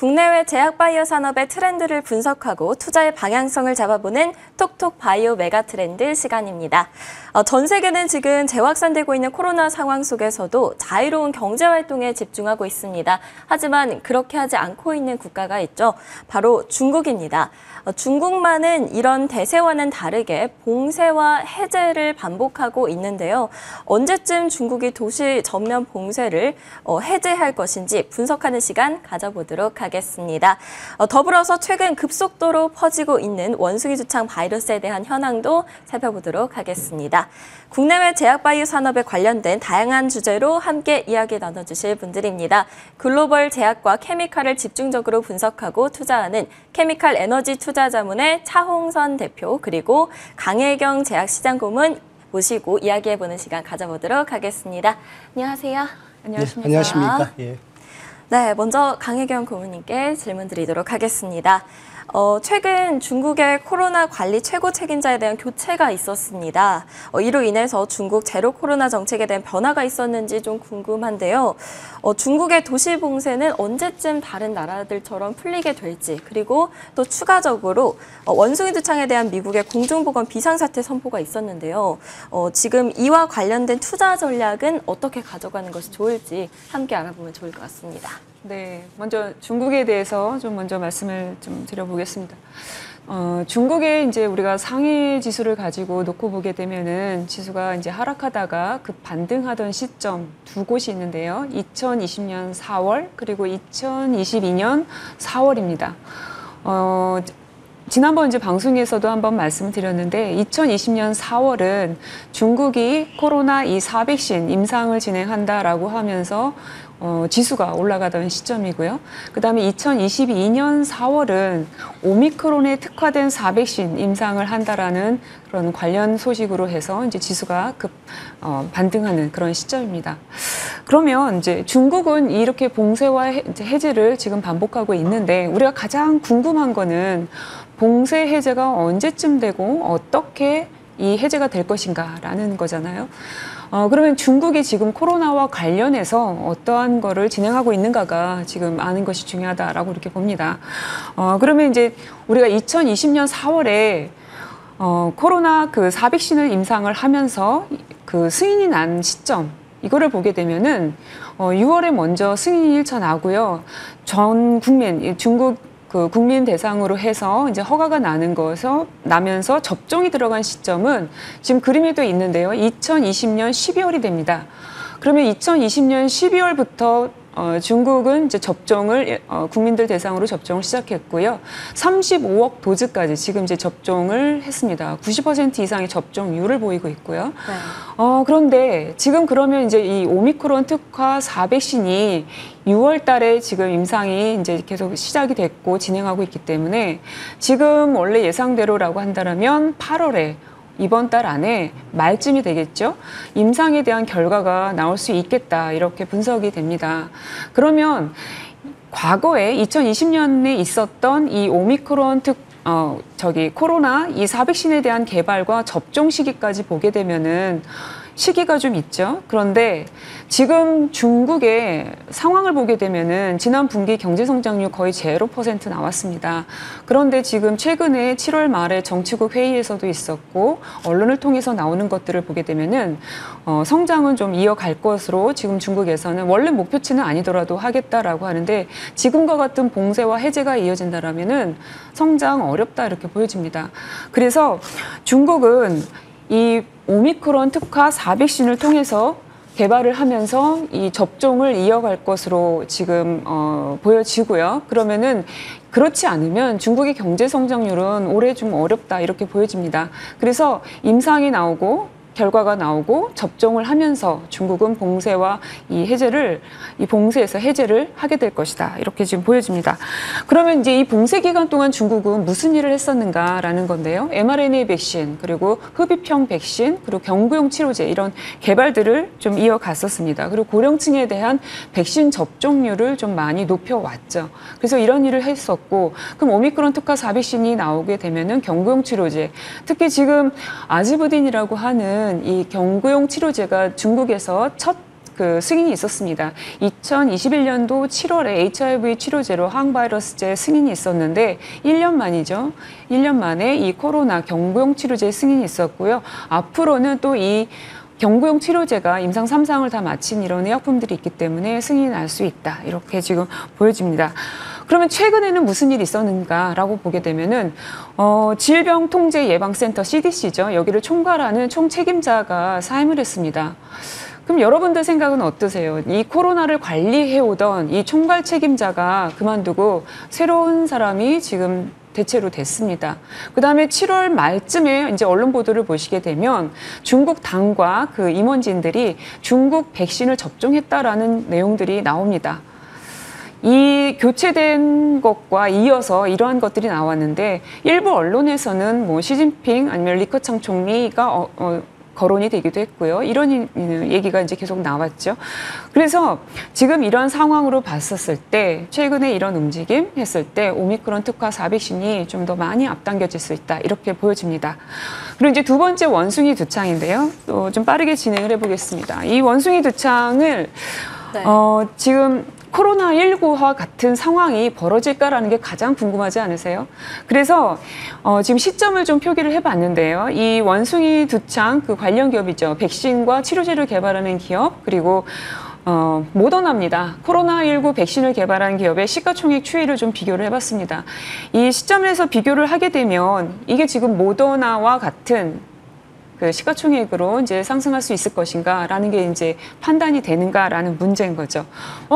국내외 제약바이오 산업의 트렌드를 분석하고 투자의 방향성을 잡아보는 톡톡 바이오 메가트렌드 시간입니다. 전 세계는 지금 재확산되고 있는 코로나 상황 속에서도 자유로운 경제활동에 집중하고 있습니다. 하지만 그렇게 하지 않고 있는 국가가 있죠. 바로 중국입니다. 중국만은 이런 대세와는 다르게 봉쇄와 해제를 반복하고 있는데요. 언제쯤 중국이 도시 전면 봉쇄를 해제할 것인지 분석하는 시간 가져보도록 하겠습니다. 더불어서 최근 급속도로 퍼지고 있는 원숭이 두창 바이러스에 대한 현황도 살펴보도록 하겠습니다. 국내외 제약바이오 산업에 관련된 다양한 주제로 함께 이야기 나눠주실 분들입니다. 글로벌 제약과 케미칼을 집중적으로 분석하고 투자하는 케미칼 에너지 투자자문의 차홍선 대표 그리고 강혜경 제약시장고문 모시고 이야기해보는 시간 가져보도록 하겠습니다. 안녕하세요. 안녕하십니까. 네, 안녕하십니까. 예. 네, 먼저 강혜경 고문님께 질문 드리도록 하겠습니다. 최근 중국의 코로나 관리 최고 책임자에 대한 교체가 있었습니다. 이로 인해서 중국 제로 코로나 정책에 대한 변화가 있었는지 좀 궁금한데요. 중국의 도시 봉쇄는 언제쯤 다른 나라들처럼 풀리게 될지, 그리고 또 추가적으로 원숭이 두창에 대한 미국의 공중보건 비상사태 선포가 있었는데요. 지금 이와 관련된 투자 전략은 어떻게 가져가는 것이 좋을지 함께 알아보면 좋을 것 같습니다. 네, 먼저 중국에 대해서 좀 먼저 말씀을 좀 드려보겠습니다. 중국에 이제 우리가 상해 지수를 가지고 놓고 보게 되면은 지수가 이제 하락하다가 급 반등하던 시점 두 곳이 있는데요. 2020년 4월 그리고 2022년 4월입니다. 지난번 이제 방송에서도 한번 말씀드렸는데 2020년 4월은 중국이 코로나 이 4백신 임상을 진행한다라고 하면서 지수가 올라가던 시점이고요. 그다음에 2022년 4월은 오미크론에 특화된 4백신 임상을 한다라는 그런 관련 소식으로 해서 이제 지수가 급 반등하는 그런 시점입니다. 그러면 이제 중국은 이렇게 봉쇄와 해제를 지금 반복하고 있는데 우리가 가장 궁금한 거는 봉쇄 해제가 언제쯤 되고 어떻게 이 해제가 될 것인가라는 거잖아요. 그러면 중국이 지금 코로나와 관련해서 어떠한 거를 진행하고 있는가가 지금 아는 것이 중요하다라고 이렇게 봅니다. 그러면 이제 우리가 2020년 4월에 코로나 그 4백신을 임상을 하면서 그 승인이 난 시점 이거를 보게 되면은 6월에 먼저 승인이 1차 나고요. 전 국민 중국 그 국민 대상으로 해서 이제 허가가 나면서 접종이 들어간 시점은 지금 그림에도 있는데요. 2020년 12월이 됩니다. 그러면 2020년 12월부터 중국은 이제 접종을 국민들 대상으로 접종을 시작했고요. 35억 도즈까지 지금 이제 접종을 했습니다. 90% 이상의 접종률을 보이고 있고요. 네. 그런데 지금 그러면 이제 이 오미크론 특화 4백신이 6월 달에 지금 임상이 이제 계속 시작이 됐고 진행하고 있기 때문에 지금 원래 예상대로라고 한다면 8월에 이번 달 안에 말쯤이 되겠죠. 임상에 대한 결과가 나올 수 있겠다 이렇게 분석이 됩니다. 그러면 과거에 2020년에 있었던 이 오미크론 코로나 이 4백신에 대한 개발과 접종 시기까지 보게 되면은 시기가 좀 있죠. 그런데 지금 중국의 상황을 보게 되면은 지난 분기 경제 성장률 거의 0% 나왔습니다. 그런데 지금 최근에 7월 말에 정치국 회의에서도 있었고 언론을 통해서 나오는 것들을 보게 되면은 성장은 좀 이어갈 것으로 지금 중국에서는 원래 목표치는 아니더라도 하겠다라고 하는데 지금과 같은 봉쇄와 해제가 이어진다라면은 성장 어렵다 이렇게 보여집니다. 그래서 중국은 이 오미크론 특화 4백신을 통해서 개발을 하면서 이 접종을 이어갈 것으로 지금 보여지고요. 그러면은 그렇지 않으면 중국의 경제 성장률은 올해 좀 어렵다 이렇게 보여집니다. 그래서 임상이 나오고 결과가 나오고 접종을 하면서 중국은 봉쇄와 이 봉쇄에서 해제를 하게 될 것이다. 이렇게 지금 보여집니다. 그러면 이제 이 봉쇄 기간 동안 중국은 무슨 일을 했었는가라는 건데요. mRNA 백신, 그리고 흡입형 백신, 그리고 경구용 치료제 이런 개발들을 좀 이어갔었습니다. 그리고 고령층에 대한 백신 접종률을 좀 많이 높여왔죠. 그래서 이런 일을 했었고, 그럼 오미크론 특화 4백신이 나오게 되면은 경구용 치료제, 특히 지금 아지부딘이라고 하는 이 경구용 치료제가 중국에서 첫 그 승인이 있었습니다. 2021년도 7월에 HIV 치료제로 항바이러스제 승인이 있었는데 1년 만이죠. 1년 만에 이 코로나 경구용 치료제 승인이 있었고요. 앞으로는 또 이 경구용 치료제가 임상 3상을 다 마친 이런 의약품들이 있기 때문에 승인이 날 수 있다. 이렇게 지금 보여집니다. 그러면 최근에는 무슨 일이 있었는가라고 보게 되면은 질병통제예방센터 CDC죠. 여기를 총괄하는 총책임자가 사임을 했습니다. 그럼 여러분들 생각은 어떠세요? 이 코로나를 관리해오던 이 총괄 책임자가 그만두고 새로운 사람이 지금 대체로 됐습니다. 그 다음에 7월 말쯤에 이제 언론 보도를 보시게 되면 중국 당과 그 임원진들이 중국 백신을 접종했다라는 내용들이 나옵니다. 이 교체된 것과 이어서 이러한 것들이 나왔는데 일부 언론에서는 뭐 시진핑 아니면 리커창 총리가 거론이 되기도 했고요. 이런 얘기가 이제 계속 나왔죠. 그래서 지금 이런 상황으로 봤었을 때 최근에 이런 움직임 했을 때 오미크론 특화 4백신이 좀 더 많이 앞당겨질 수 있다. 이렇게 보여집니다. 그리고 이제 두 번째 원숭이 두창인데요. 또 좀 빠르게 진행을 해보겠습니다. 이 원숭이 두창을 네. 지금 코로나19와 같은 상황이 벌어질까라는 게 가장 궁금하지 않으세요? 그래서 지금 시점을 좀 표기를 해봤는데요. 이 원숭이 두창 그 관련 기업이죠. 백신과 치료제를 개발하는 기업 그리고 모더나입니다. 코로나19 백신을 개발한 기업의 시가총액 추이를 좀 비교를 해봤습니다. 이 시점에서 비교를 하게 되면 이게 지금 모더나와 같은 그 시가총액으로 이제 상승할 수 있을 것인가라는 게 이제 판단이 되는가라는 문제인 거죠.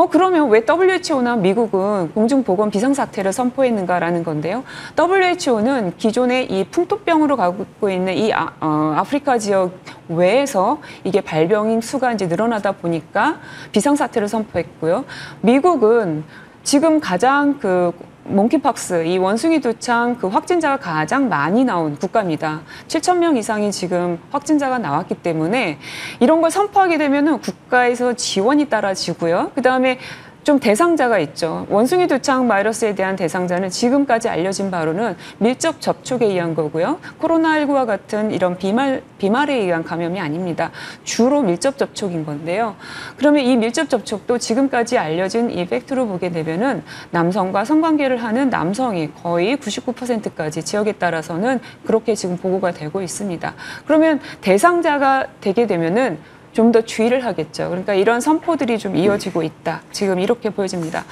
그러면 왜 WHO나 미국은 공중보건 비상사태를 선포했는가라는 건데요. WHO는 기존에 이 풍토병으로 가고 있는 이 아프리카 지역 외에서 이게 발병인 수가 이제 늘어나다 보니까 비상사태를 선포했고요. 미국은 지금 가장 그 몽키팍스, 이 원숭이 두창 그 확진자가 가장 많이 나온 국가입니다. 7,000명 이상이 지금 확진자가 나왔기 때문에 이런 걸 선포하게 되면은 국가에서 지원이 따라지고요. 그 다음에 좀 대상자가 있죠. 원숭이 두창 바이러스에 대한 대상자는 지금까지 알려진 바로는 밀접 접촉에 의한 거고요. 코로나19와 같은 이런 비말에 의한 감염이 아닙니다. 주로 밀접 접촉인 건데요. 그러면 이 밀접 접촉도 지금까지 알려진 이 팩트로 보게 되면은 남성과 성관계를 하는 남성이 거의 99%까지 지역에 따라서는 그렇게 지금 보고가 되고 있습니다. 그러면 대상자가 되게 되면은 좀 더 주의를 하겠죠. 그러니까 이런 선포들이 좀 이어지고 있다. 지금 이렇게 보여집니다.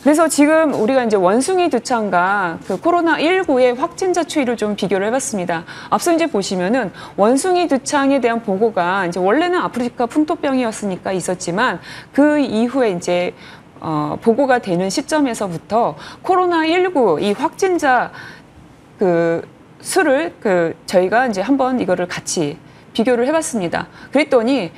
그래서 지금 우리가 이제 원숭이 두창과 그 코로나19의 확진자 추이를 좀 비교를 해봤습니다. 앞서 이제 보시면은 원숭이 두창에 대한 보고가 이제 원래는 아프리카 풍토병이었으니까 있었지만 그 이후에 이제 보고가 되는 시점에서부터 코로나19 이 확진자 그 수를 저희가 이제 한번 이거를 같이 비교를 해봤습니다. 그랬더니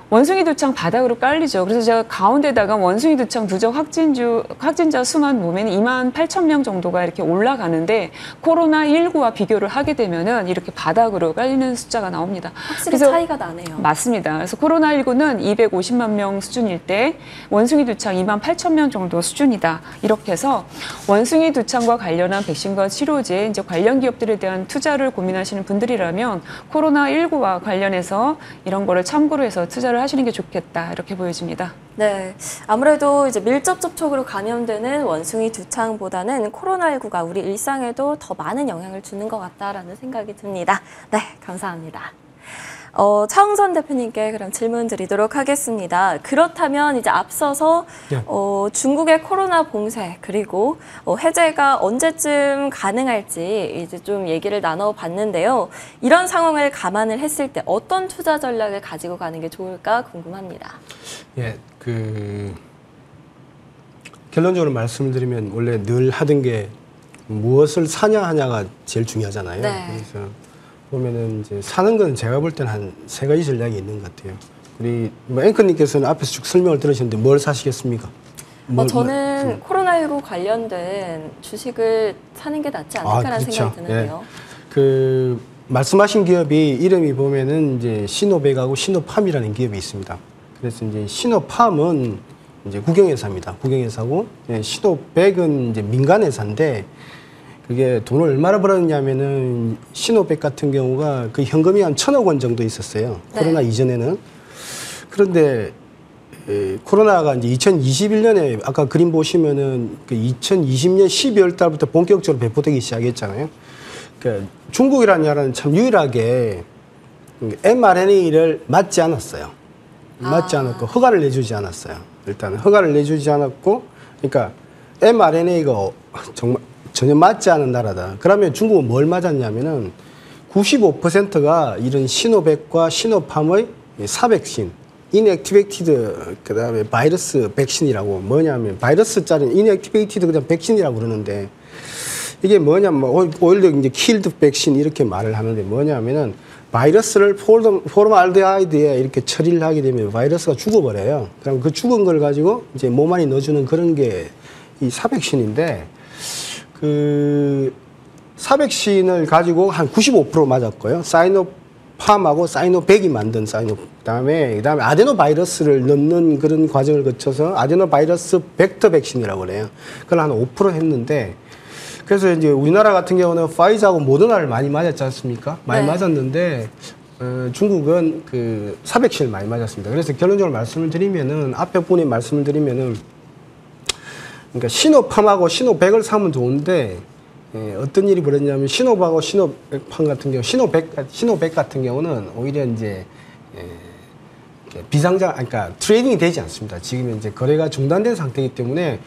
원숭이 두창 바닥으로 깔리죠. 그래서 제가 가운데다가 원숭이 두창 누적 확진자 수만 보면 28,000명 정도가 이렇게 올라가는데 코로나19와 비교를 하게 되면은 이렇게 바닥으로 깔리는 숫자가 나옵니다. 확실히 그래서 차이가 나네요. 맞습니다. 그래서 코로나19는 250만 명 수준일 때 원숭이 두창 28,000명 정도 수준이다. 이렇게 해서 원숭이 두창과 관련한 백신과 치료제 이제 관련 기업들에 대한 투자를 고민하시는 분들이라면 코로나19와 관련해서 이런 거를 참고로 해서 투자를 하시는 게 좋겠다 이렇게 보여집니다. 네, 아무래도 이제 밀접 접촉으로 감염되는 원숭이 두창보다는 코로나19가 우리 일상에도 더 많은 영향을 주는 것 같다라는 생각이 듭니다. 네, 감사합니다. 차홍선 대표님께 그럼 질문 드리도록 하겠습니다. 그렇다면 이제 앞서서 네. 중국의 코로나 봉쇄 그리고 해제가 언제쯤 가능할지 이제 좀 얘기를 나눠봤는데요. 이런 상황을 감안을 했을 때 어떤 투자 전략을 가지고 가는 게 좋을까 궁금합니다. 예, 결론적으로 말씀을 드리면 원래 늘 하던 게 무엇을 사냐 하냐가 제일 중요하잖아요. 네. 그래서 보면은 이제 사는 건 제가 볼 때는 한 3가지 전략이 있는 것 같아요. 우리 앵커님께서는 앞에서 쭉 설명을 들으셨는데 뭘 사시겠습니까? 저는 코로나19 관련된 주식을 사는 게 낫지 않을까라는 그렇죠. 생각이 드는데요. 예. 말씀하신 기업이 이름이 보면은 이제 시노백하고 시노팜이라는 기업이 있습니다. 그래서 이제 시노팜은 이제 국영회사입니다. 국영회사고 시노백은 이제 민간회사인데 그게 돈을 얼마나 벌었냐면은 시노백 같은 경우가 그 현금이 한 1,000억 원 정도 있었어요. 네. 코로나 이전에는. 그런데 코로나가 이제 2021년에 아까 그림 보시면은 그 2020년 12월 달부터 본격적으로 배포되기 시작했잖아요. 그러니까 중국이라는 나라는 참 유일하게 mRNA를 맞지 않았어요. 맞지 않았고 허가를 내주지 않았어요. 일단 허가를 내주지 않았고, 그러니까 mRNA가 정말 전혀 맞지 않은 나라다. 그러면 중국은 뭘 맞았냐면은 95%가 이런 시노백과 시노팜의 사백신, 인액티베이티드, 그다음에 바이러스 백신이라고, 뭐냐면 바이러스짜리 인액티베이티드 그냥 백신이라고 그러는데, 이게 뭐냐면 오히려 이제 킬드 백신 이렇게 말을 하는데, 뭐냐면은 바이러스를 포름알데하이드에 이렇게 처리를 하게 되면 바이러스가 죽어버려요. 그럼 그 죽은 걸 가지고 이제 몸 안에 넣어주는 그런 게 이 사백신인데, 그 사백신을 가지고 한 95% 맞았고요. 사이노팜하고 사이노백이 만든 그다음에 아데노 바이러스를 넣는 그런 과정을 거쳐서 아데노 바이러스 벡터 백신이라고 그래요. 그걸 한 5% 했는데, 그래서 이제 우리나라 같은 경우는 파이자하고 모더나를 많이 맞았지 않습니까? 많이 네. 맞았는데 중국은 그 사백신을 많이 맞았습니다. 그래서 결론적으로 말씀을 드리면은, 앞에 분에 말씀을 드리면은, 그러니까 시노팜하고 시노백을 사면 좋은데, 어떤 일이 벌어졌냐면 시노백하고 시노팜 같은 경우, 시노백 같은 경우는 오히려 이제 그러니까 트레이딩이 되지 않습니다. 지금 이제 거래가 중단된 상태이기 때문에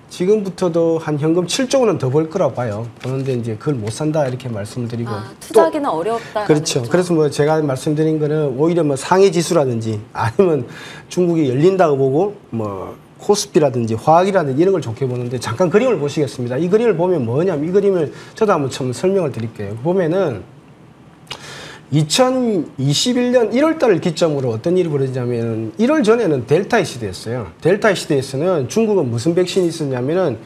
지금부터도 한 현금 7조 원은 더 벌 거라고 봐요. 그런데 이제 그걸 못 산다 이렇게 말씀을 드리고. 투자하기는 어렵다. 그렇죠. 그래서 뭐 제가 말씀드린 거는 오히려 뭐 상해 지수라든지 아니면 중국이 열린다고 보고 뭐 코스피라든지 화학이라든지 이런 걸 좋게 보는데, 잠깐 그림을 보시겠습니다. 이 그림을 보면 뭐냐면, 이 그림을 저도 한번 좀 설명을 드릴게요. 보면은 2021년 1월 달을 기점으로 어떤 일이 벌어지냐면, 1월 전에는 델타의 시대였어요. 델타의 시대에서는 중국은 무슨 백신이 있었냐면은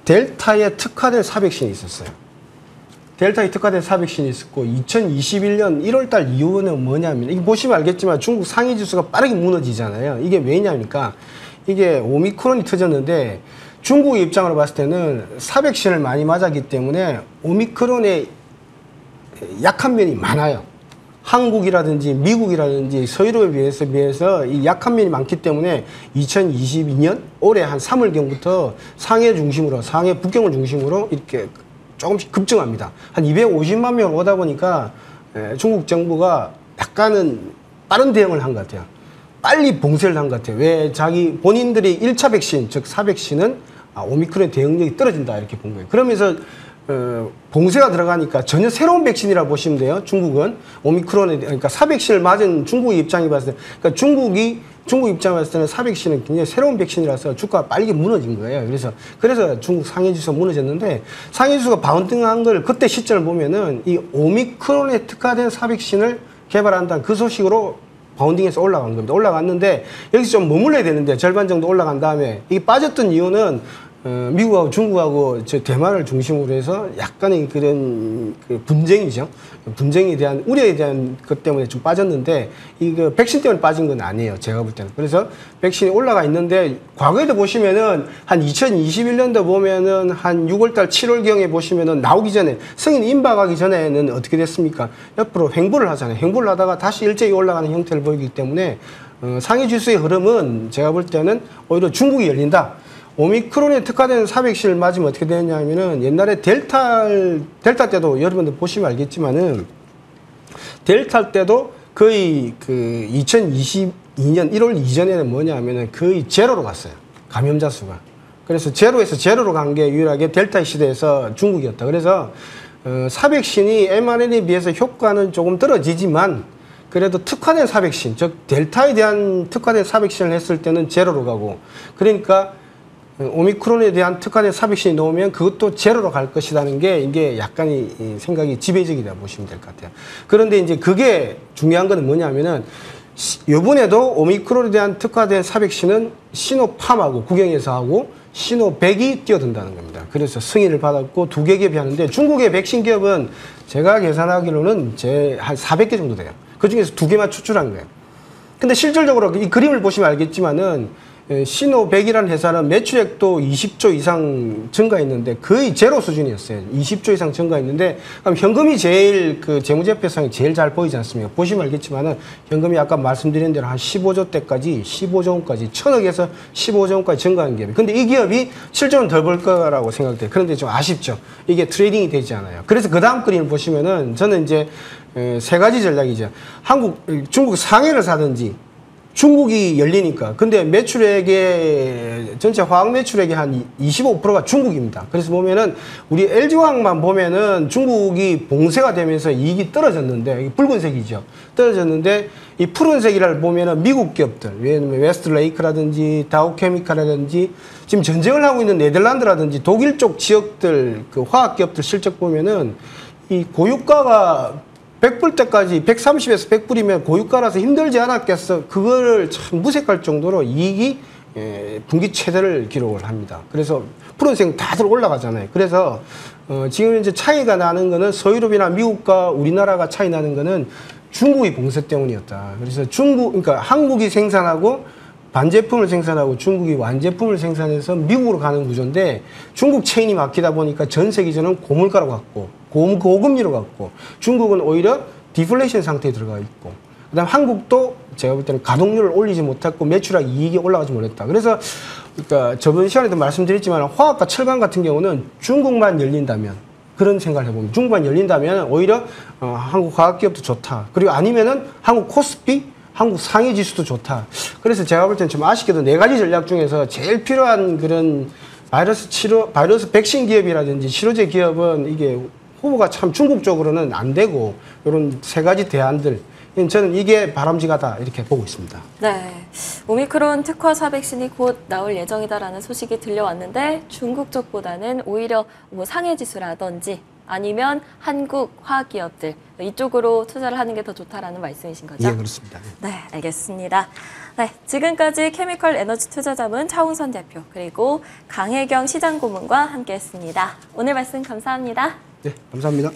델타에 특화된 사백신이 있었어요. 델타에 특화된 사백신이 있었고, 2021년 1월 달 이후는 뭐냐면, 이거 보시면 알겠지만 중국 상해 지수가 빠르게 무너지잖아요. 이게 왜냐니까, 이게 오미크론이 터졌는데 중국 입장으로 봤을 때는 사백신을 많이 맞았기 때문에 오미크론의 약한 면이 많아요. 한국이라든지 미국이라든지 서유럽에 비해서 이 약한 면이 많기 때문에 2022년 올해 한 3월경부터 상해 중심으로, 상해 북경을 중심으로 이렇게 조금씩 급증합니다. 한 250만 명 오다 보니까 중국 정부가 약간은 빠른 대응을 한 것 같아요. 빨리 봉쇄를 한 것 같아요. 왜? 자기 본인들이 1차 백신, 즉 사백신은 오미크론 대응력이 떨어진다 이렇게 본 거예요. 그러면서 봉쇄가 들어가니까 전혀 새로운 백신이라고 보시면 돼요. 중국은 오미크론에, 그러니까 사백신을 맞은 중국의 입장이 봤을 때, 그러니까 중국 입장에 봤을 때는 사백신은 굉장히 새로운 백신이라서 주가가 빨리 무너진 거예요. 그래서 중국 상해지수가 무너졌는데, 상해지수가 바운딩한 걸 그때 시점을 보면은 이 오미크론에 특화된 사백신을 개발한다는 그 소식으로 바운딩해서 올라간 겁니다. 올라갔는데 여기서 좀 머물러야 되는데 절반 정도 올라간 다음에 이게 빠졌던 이유는 미국하고 중국하고 대만을 중심으로 해서 약간의 그런 그 분쟁이죠. 분쟁에 대한 우려에 대한 것 때문에 좀 빠졌는데, 이거 백신 때문에 빠진 건 아니에요. 제가 볼 때는. 그래서 백신이 올라가 있는데, 과거에도 보시면은 한 2021년도 보면은 한 6월달 7월경에 보시면은 나오기 전에, 승인 임박하기 전에는 어떻게 됐습니까? 옆으로 횡보를 하잖아요. 횡보를 하다가 다시 일제히 올라가는 형태를 보이기 때문에 상해 지수의 흐름은 제가 볼 때는 오히려 중국이 열린다. 오미크론에 특화된 사백신을 맞으면 어떻게 되느냐면은, 옛날에 델타 때도 여러분들 보시면 알겠지만은, 델타 때도 거의 그 2022년 1월 이전에는 뭐냐면은 거의 제로로 갔어요. 감염자 수가. 그래서 제로로 간 게 유일하게 델타 시대에서 중국이었다. 그래서 사백신이 mRNA에 비해서 효과는 조금 떨어지지만, 그래도 특화된 사백신, 즉 델타에 대한 특화된 사백신을 했을 때는 제로로 가고, 그러니까 오미크론에 대한 특화된 사백신이 나오면 그것도 제로로 갈 것이라는 게, 이게 약간의 생각이 지배적이다 보시면 될 것 같아요. 그런데 이제 그게 중요한 건 뭐냐면은, 이번에도 오미크론에 대한 특화된 사백신은 시노팜하고 국영에서 하고 시노백이 뛰어든다는 겁니다. 그래서 승인을 받았고 2개 기업이 하는데, 중국의 백신 기업은 제가 계산하기로는 한 400개 정도 돼요. 그 중에서 2개만 추출한 거예요. 근데 실질적으로 이 그림을 보시면 알겠지만은, 시노백이라는 회사는 매출액도 20조 이상 증가했는데 거의 제로 수준이었어요. 20조 이상 증가했는데 그럼 현금이 제일 그 재무제표상이 제일 잘 보이지 않습니까? 보시면 알겠지만은 현금이 아까 말씀드린 대로 한 15조 대까지 15조 원까지 1,000억에서 15조 원까지 증가한 기업이. 근데 이 기업이 7조 원 덜 벌 거라고 생각돼요. 그런데 좀 아쉽죠. 이게 트레이딩이 되지 않아요. 그래서 그 다음 그림을 보시면은 저는 이제 세 가지 전략이죠. 중국 상해를 사든지 중국이 열리니까. 근데 매출액의, 전체 화학 매출액의 한 25%가 중국입니다. 그래서 보면은, 우리 LG화학만 보면은 중국이 봉쇄가 되면서 이익이 떨어졌는데, 이게 붉은색이죠. 떨어졌는데, 이 푸른색이라 보면은 미국 기업들, 왜냐면 웨스트레이크라든지 다우케미칼이라든지, 지금 전쟁을 하고 있는 네덜란드라든지 독일 쪽 지역들, 그 화학 기업들 실적 보면은, 이 고유가가 100불 때까지 130에서 100불이면 고유가라서 힘들지 않았겠어. 그거를 참 무색할 정도로 이익이 분기 최대를 기록을 합니다. 그래서 푸른색 다들 올라가잖아요. 그래서 지금 이제 차이가 나는 거는 서유럽이나 미국과 우리나라가 차이 나는 거는 중국이 봉쇄 때문이었다. 그래서 그러니까 한국이 생산하고 반제품을 생산하고 중국이 완제품을 생산해서 미국으로 가는 구조인데 중국 체인이 막히다 보니까 전 세계적으로는 고물가로 갔고 고금리로 갔고 중국은 오히려 디플레이션 상태에 들어가 있고 그다음 한국도 제가 볼 때는 가동률을 올리지 못했고 매출액 이익이 올라가지 못했다. 그래서 그러니까 저번 시간에도 말씀드렸지만 화학과 철강 같은 경우는 중국만 열린다면 그런 생각을 해보면 중국만 열린다면 오히려 한국 화학기업도 좋다. 그리고 아니면은 한국 코스피 한국 상해 지수도 좋다. 그래서 제가 볼 때는 좀 아쉽게도 네 가지 전략 중에서 제일 필요한 그런 바이러스 백신 기업이라든지 치료제 기업은 이게 후보가 참 중국 쪽으로는 안 되고 이런 세 가지 대안들 저는 이게 바람직하다 이렇게 보고 있습니다. 네, 오미크론 특화사 백신이 곧 나올 예정이다라는 소식이 들려왔는데 중국 쪽보다는 오히려 뭐 상해 지수라든지 아니면 한국 화학기업들 이쪽으로 투자를 하는 게 더 좋다라는 말씀이신 거죠? 예, 그렇습니다. 네, 알겠습니다. 네, 지금까지 케미컬 에너지 투자자문 차홍선 대표 그리고 강혜경 시장고문과 함께했습니다. 오늘 말씀 감사합니다. 네, 감사합니다.